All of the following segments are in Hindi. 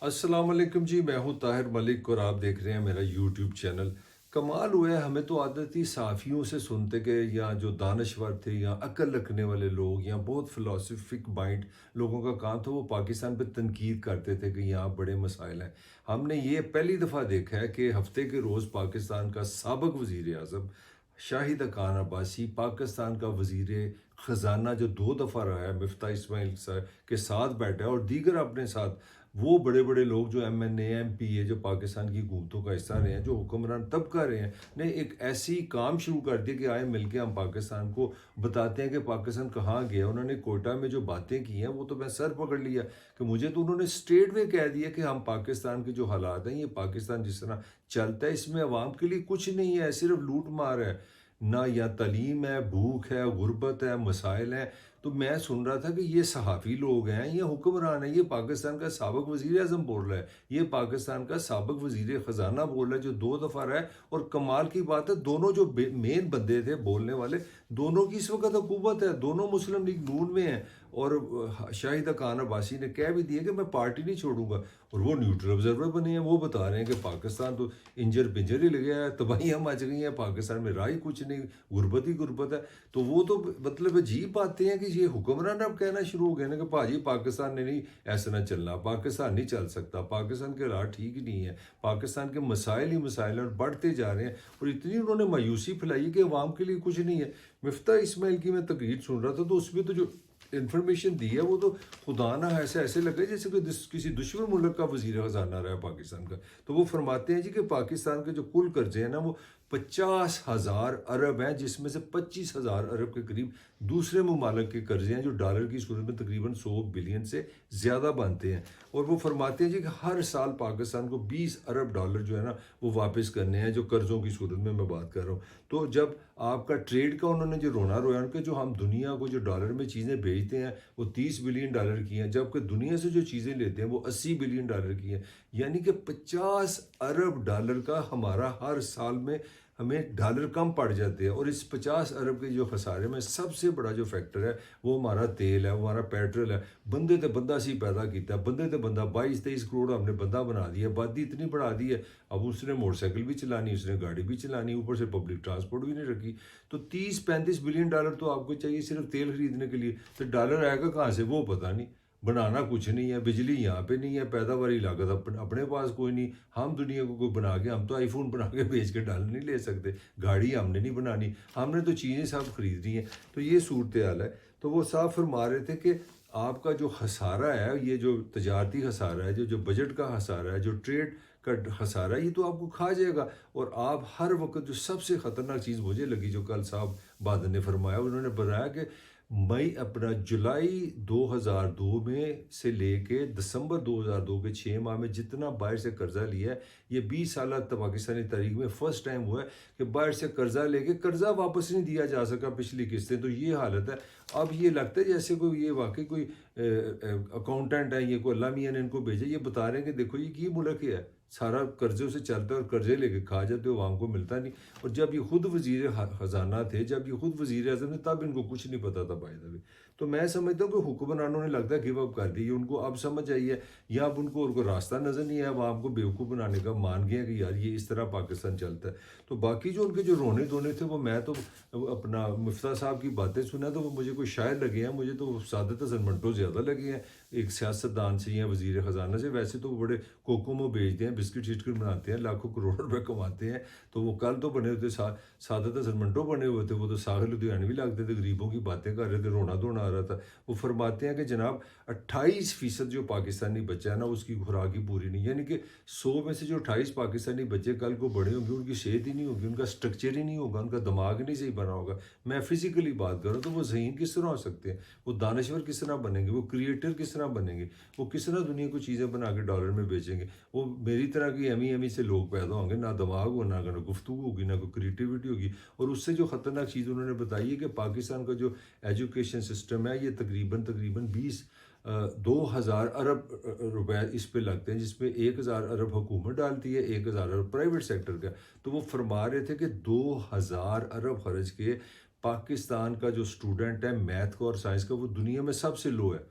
अस्सलाम वालेकुम जी। मैं हूं ताहिर मलिक और आप देख रहे हैं मेरा यूट्यूब चैनल। कमाल हुआ है, हमें तो आदत थी साफ़ियों से सुनते के, या जो दानश्वर थे या अक्ल रखने वाले लोग या बहुत फ़िलासफ़िक माइंड लोगों का काम था, वो पाकिस्तान पे तनकीद करते थे कि यहाँ बड़े मसाइल हैं। हमने ये पहली दफ़ा देखा है कि हफ्ते के रोज़ पाकिस्तान का साबिक़ वज़ीर आज़म शाहिद खान अब्बासी, पाकिस्तान का वज़ीर ख़जाना जो 2 दफ़ा रहा है, मिफ्ता इस्माइल सर के साथ बैठा है, और दीगर अपने साथ वो बड़े बड़े लोग जो MNA MP है, जो पाकिस्तान की हुकूमतों का हिस्सा रहे हैं, जो हुक्मरान तबका रहे हैं, ने एक ऐसी काम शुरू कर दिया कि आए मिलके हम पाकिस्तान को बताते हैं कि पाकिस्तान कहाँ गया। उन्होंने कोयटा में जो बातें की हैं वो तो मैं सर पकड़ लिया कि मुझे तो उन्होंने स्ट्रेट वे कह दिया कि हम पाकिस्तान के जो हालात हैं, ये पाकिस्तान जिस तरह चलता है इसमें अवाम के लिए कुछ नहीं है, सिर्फ लूट मार है। ना या तालीम है, भूख है, गुर्बत है, मसाइल हैं। तो मैं सुन रहा था कि ये सहाफ़ी लोग हैं, ये हुक्मरान है, ये पाकिस्तान का साबिक़ वज़ीर आज़म बोल रहा है, ये पाकिस्तान का साबिक़ वज़ीर ख़ज़ाना बोल रहा है जो 2 दफ़ा रहा है। और कमाल की बात है, दोनों जो मेन बंदे थे बोलने वाले, दोनों की इस वक्त हुकूमत है, दोनों मुस्लिम लीग नून में हैं। और शाहिद खान अब्बासी ने कह भी दिया कि मैं पार्टी नहीं छोड़ूंगा, और वो न्यूट्रल ऑब्जर्वर बने हैं। वो बता रहे हैं कि पाकिस्तान तो इंजर पिंजर ही लग गया है, तबाहियाँ मच गई हैं, पाकिस्तान में राह ही कुछ नहीं, गुर्बत ही गुर्बत है। तो वो तो मतलब अजीब बातें हैं कि ये हुक्मरान अब कहना शुरू हो गए ना कि भाजी पाकिस्तान ने नहीं, ऐसा ना चलना, पाकिस्तान नहीं चल सकता, पाकिस्तान के हालात ठीक ही नहीं है, पाकिस्तान के मसाइल ही मसाइल हैं और बढ़ते जा रहे हैं। और इतनी उन्होंने मायूसी फैलाई कि अवाम के लिए कुछ नहीं है। मिफ्ता इस्माइल की मैं तकरीर सुन रहा था, तो उसमें तो जो इन्फॉर्मेशन दी है वो तो खुदा ना ऐसे ऐसे लग रहा है जैसे कोई किसी दुश्मन मुल्क का वजीर खजाना रहा है पाकिस्तान का। तो वो फरमाते हैं जी कि पाकिस्तान के जो कुल कर्जे हैं ना, वो 50,000 अरब हैं, जिसमें से 25,000 अरब के करीब दूसरे ममालिक के कर्जे हैं, जो डॉलर की सूरत में तकरीबन 100 बिलियन से ज़्यादा बनते हैं। और वो फरमाते हैं जी कि हर साल पाकिस्तान को $20 अरब जो है ना, वो वापस करने हैं, जो कर्ज़ों की सूरत में मैं बात कर रहा हूँ। तो जब आपका ट्रेड का उन्होंने जो रोना रोया, उनके जो हम दुनिया को जो डॉलर में चीज़ें भेजते हैं वो $30 बिलियन की हैं, जबकि दुनिया से जो चीज़ें लेते हैं वो $80 बिलियन की हैं। यानी कि $50 अरब का हमारा हर साल में हमें डॉलर कम पड़ जाते हैं। और इस 50 अरब के जो खसारे में सबसे बड़ा जो फैक्टर है वो हमारा तेल है, वो हमारा पेट्रोल है। बंदे तो बंदा सी पैदा किया, बंदे तो बंदा 22-23 करोड़ हमने बंदा बना दिया, आबादी इतनी बढ़ा दी है। अब उसने मोटरसाइकिल भी चलानी, उसने गाड़ी भी चलानी, ऊपर से पब्लिक ट्रांसपोर्ट भी नहीं रखी। तो 30-35 बिलियन डॉलर तो आपको चाहिए सिर्फ तेल खरीदने के लिए। तो डॉलर आएगा कहाँ से वो पता नहीं। बनाना कुछ नहीं है, बिजली यहाँ पे नहीं है, पैदावारी लागत अपने पास कोई नहीं। हम दुनिया को कोई बना के, हम तो आईफोन बना के बेच के डॉलर नहीं ले सकते, गाड़ी हमने नहीं बनानी, हमने तो चीज़ें सब खरीदनी है। तो ये सूरत हाल है। तो वो साफ फरमा रहे थे कि आपका जो खसारा है, ये जो तजारती खसारा है, जो बजट का खसारा है, जो ट्रेड का खसारा है, ये तो आपको खा जाएगा। और आप हर वक्त जो सबसे ख़तरनाक चीज़ मुझे लगी, जो कल साहब बादल ने फरमाया, उन्होंने बताया कि मई अपना जुलाई 2002 में से लेके दिसंबर 2002 के 6 माह में जितना बाहर से कर्जा लिया है, ये 20 साल तक पाकिस्तानी तारीख में फर्स्ट टाइम हुआ है कि बाहर से कर्जा लेके कर्जा वापस नहीं दिया जा सका, पिछली किस्तें। तो ये हालत है। अब ये लगता है जैसे कोई ये वाकई कोई अकाउंटेंट है, ये कोई अल्लाह मियां ने इनको भेजा, ये बता रहे हैं कि देखो ये मुल्क है, सारा कर्जों से चलता है और कर्जे लेके खा जाते हो, आवाम को मिलता नहीं। और जब ये खुद वजीर खजाना थे, जब ये खुद वजीर अजम थे, तब इनको कुछ नहीं पता था बाय द वे। तो मैं समझता हूँ कि हुक्मरानों ने लगता है गिव अप कर दी, उनको अब समझ आई है, या अब उनको और कोई रास्ता नज़र नहीं है, अब आपको बेवकूफ़ बनाने का मान गया कि यार ये इस तरह पाकिस्तान चलता है। तो बाकी जो उनके जो रोने धोने थे, वो मैं तो अपना मुफ्ता साहब की बातें सुना तो वो मुझे कोई शायर लगे हैं, मुझे तो सादत हसन मंटो ज़्यादा लगे हैं एक सियासतदान से या वजीर ख़जाना से। वैसे तो वो बड़े कोकोमो बेचते हैं, बिस्किट शिस्किट बनाते हैं, लाखों करोड़ रुपए कमाते हैं। तो वो कल तो बने हुए थे सादत हसन मंटो बने हुए थे, वो तो साहिल लुधियानवी लगते थे, गरीबों की बातें कर रहे थे, रोना धोना आ रहा था। वो फरमाते हैं कि जनाब 28% जो पाकिस्तानी बच्चा है ना, उसकी खुराक ही पूरी नहीं, यानी कि 100 में से जो 28 पाकिस्तानी बच्चे कल को बड़े होंगे, उनकी सेहत ही नहीं होगी, उनका स्ट्रक्चर ही नहीं होगा, उनका दिमाग नहीं सही बना होगा। मैं फिजिकली बात कर रहा हूँ। तो वो ज़हीन किस तरह हो सकते हैं, वो दानश्वर किस तरह बनेंगे, वो क्रिएटर किस तरह बनेंगे, वो किस तरह दुनिया को चीज़ें बना के डॉलर में बेचेंगे। वो मेरी तरह की एमी एमी से लोग पैदा होंगे, ना दिमाग हो, ना गुफ्तगू होगी, ना कोई क्रिएटिविटी होगी। और उससे जो ख़तरनाक चीज़ उन्होंने बताई है कि पाकिस्तान का जो एजुकेशन सिस्टम है, ये तकरीबन तकरीबन 2,000 अरब रुपए इस पे लगते हैं, जिसमें 1,000 अरब हुकूमत डालती है, 1,000 अरब प्राइवेट सेक्टर का। तो वो फरमा रहे थे कि 2,000 अरब खर्च के पाकिस्तान का जो स्टूडेंट है मैथ का और साइंस का, वो दुनिया में सबसे लो है।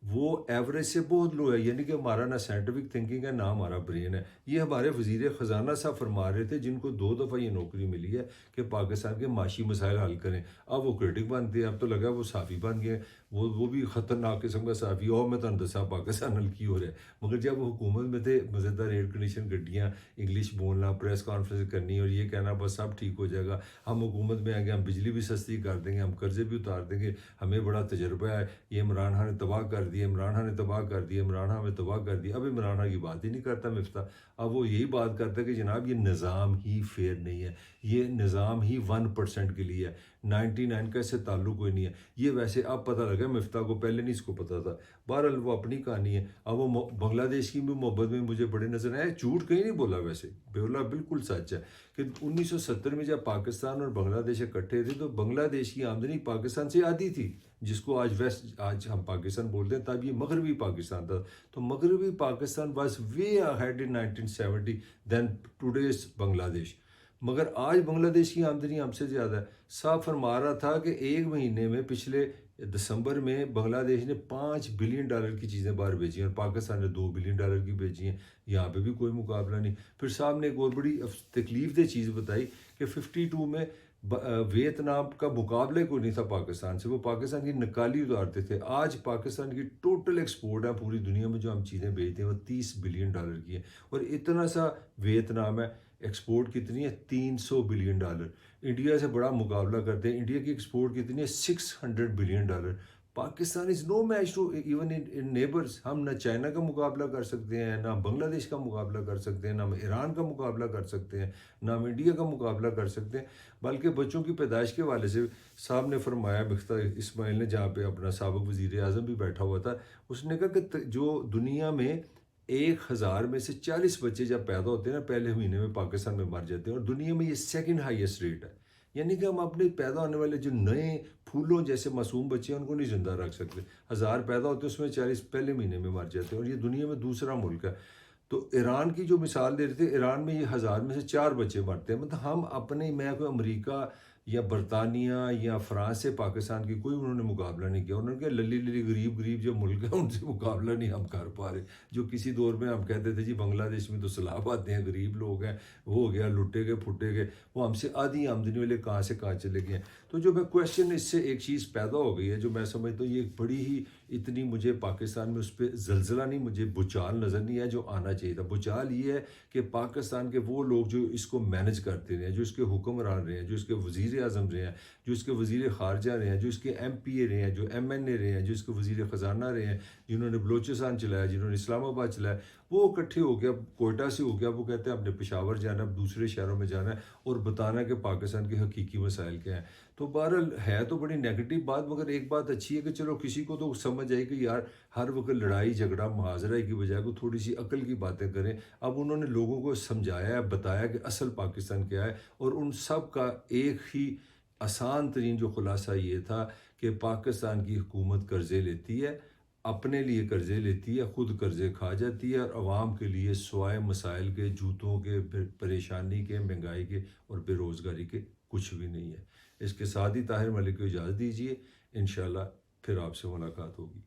वो एवरेज से बहुत लो है, यानी कि हमारा ना साइंटिफिक थिंकिंग है ना हमारा ब्रेन है। ये हमारे वजीर ख़जाना साहब फरमा रहे थे, जिनको 2 दफ़ा ये नौकरी मिली है कि पाकिस्तान के माशी मसाइल हल करें। अब वो क्रिटिक बनते हैं, अब तो लगा वो साफ़ी बन गए। वो भी ख़तरनाक किस्म का साफ़ी। और मैं तुहानू दसा पाकिस्तान हल की हो रहा है, मगर जब वो हुकूमत में थे, मज़ेदार एयर कंडीशन गड्डियाँ, इंग्लिश बोलना, प्रेस कॉन्फ्रेंस करनी और ये कहना बस सब ठीक हो जाएगा, हम हुकूमत में आएंगे, हम बिजली भी सस्ती कर देंगे, हम कर्जे भी उतार देंगे, हमें बड़ा तजर्बा है, ये इमरान खान ने तबाह कर दिया, इमरान खान ने तबाह कर दिया, इमरान खान ने तबाह कर दिया। अब इमरान खान की बात ही नहीं करता मिफ्ता। अब वो यही बात करता है कि जनाब ये निज़ाम ही फेयर नहीं है, ये निज़ाम ही 1% के लिए है, 99 का इससे ताल्लुक कोई नहीं है। ये वैसे अब पता लगा मिफ्ता को, पहले नहीं इसको पता था। बहरहाल वो अपनी कहानी है। अब वो बांग्लादेश की भी मोहब्बत में मुझे बड़े नजर आए, झूठ कहीं नहीं बोला, वैसे बोला बिल्कुल सच है कि 1970 में जब पाकिस्तान और बांग्लादेश इकट्ठे थे तो बांग्लादेश की आमदनी पाकिस्तान से आधी थी, जिसको आज हम पाकिस्तान बोलते हैं, तब ये मगरबी पाकिस्तान था। तो मगरबी Pakistan was way ahead in 1970 than today's Bangladesh. मगर आज बांग्लादेश की आमदनी हमसे ज़्यादा है। साफ फरमा रहा था कि एक महीने में पिछले दिसंबर में बांग्लादेश ने $5 बिलियन की चीज़ें बाहर भेजी हैं और पाकिस्तान ने $2 बिलियन की भेजी हैं। यहाँ पे भी कोई मुकाबला नहीं। फिर साहब ने एक और बड़ी तकलीफ दे चीज़ बताई कि 52 में वियतनाम का मुकाबला कोई नहीं था पाकिस्तान से, वो पाकिस्तान की नकाली उतारते थे। आज पाकिस्तान की टोटल एक्सपोर्ट है पूरी दुनिया में, जो हम चीज़ें भेजते हैं वो $30 बिलियन की है। और इतना सा वियतनाम है, एक्सपोर्ट कितनी है? $300 बिलियन। इंडिया से बड़ा मुकाबला करते हैं। इंडिया की एक्सपोर्ट कितनी है? $600 billion. Pakistan is no match to even in neighbours. हम ना चाइना का मुकाबला कर सकते हैं, ना बांग्लादेश का मुकाबला कर सकते हैं, ना हम ईरान का मुकाबला कर सकते हैं, ना हम इंडिया का मुकाबला कर सकते हैं। बल्कि बच्चों की पैदाइश के हवाले से साहब ने फरमाया, मुख्तार इस्माइल ने, जहाँ पे अपना साबिक वज़ीर आज़म भी बैठा हुआ था, उसने कहा कि जो दुनिया में 1000 में से 40 बच्चे जब पैदा होते हैं ना, पहले महीने में पाकिस्तान में मर जाते हैं, और दुनिया में ये सेकंड हाईएस्ट रेट है। यानी कि हम अपने पैदा होने वाले जो नए फूलों जैसे मासूम बच्चे हैं उनको नहीं ज़िंदा रख सकते। 1000 पैदा होते हैं, उसमें 40 पहले महीने में मर जाते हैं, और ये दुनिया में दूसरा मुल्क है। तो ईरान की जो मिसाल दे रहे थे, ईरान में ये 1000 में से 4 बच्चे मरते हैं। मतलब हम अपने, मैं कोई अमेरिका या बरतानिया या फ्रांस से पाकिस्तान की कोई उन्होंने मुकाबला नहीं किया। उन्होंने कहा लली लली गरीब गरीब जो मुल्क है उनसे मुकाबला नहीं हम कर पा रहे। जो किसी दौर में हम कहते थे जी बांग्लादेश में तो सैलाब आते हैं, गरीब लोग हैं, वो हो गया, लुटे गए फुटे गए, वो हमसे आधी आमदनी वाले कहाँ से कहाँ चले गए हैं। तो जो मैं क्वेश्चन, इससे एक चीज़ पैदा हो गई है जो मैं समझता हूँ ये एक बड़ी ही, इतनी मुझे पाकिस्तान में उस पर जलजला नहीं, मुझे भूचाल नज़र नहीं आया जो आना चाहिए था। भूचाल ये है कि पाकिस्तान के वो लोग जो इसको मैनेज करते रहे हैं, जो इसके हुक्मरान रहे हैं, जो इसके वज़ीर आज़म रहे हैं, जो इसके वज़ीर ख़ारजा रहे हैं, जो इसके MP रहे हैं, जो MNA रहे हैं, जो इसके वज़ीर ख़जाना रहे हैं, जिन्होंने बलोचिस्तान चलाया, जिन्होंने इस्लामाबाद चलाया, वो इकट्ठे हो गया, कोयटा से हो गया, वो कहते हैं अपने पेशावर जाना, अब दूसरे शहरों में जाना है और बताना कि पाकिस्तान के हकीकी मसाइल क्या हैं। तो बहरहाल है तो बड़ी नेगेटिव बात, मगर एक बात अच्छी है कि चलो किसी को तो समझ आई कि यार हर वक्त लड़ाई झगड़ा मुहाजरा की बजाय को थोड़ी सी अकल की बातें करें। अब उन्होंने लोगों को समझाया है, बताया कि असल पाकिस्तान क्या है, और उन सब का एक ही आसान तरीन जो खुलासा ये था कि पाकिस्तान की हुकूमत कर्ज़े लेती है, अपने लिए कर्ज़े लेती है, ख़ुद कर्ज़े खा जाती है, और आवाम के लिए सिवाय मसाइल के, जूतों के, परेशानी के, महंगाई के और बेरोज़गारी के कुछ भी नहीं है। इसके साथ ही ताहिर मलिक को इजाज़त दीजिए। इंशाअल्लाह फिर आपसे मुलाकात होगी।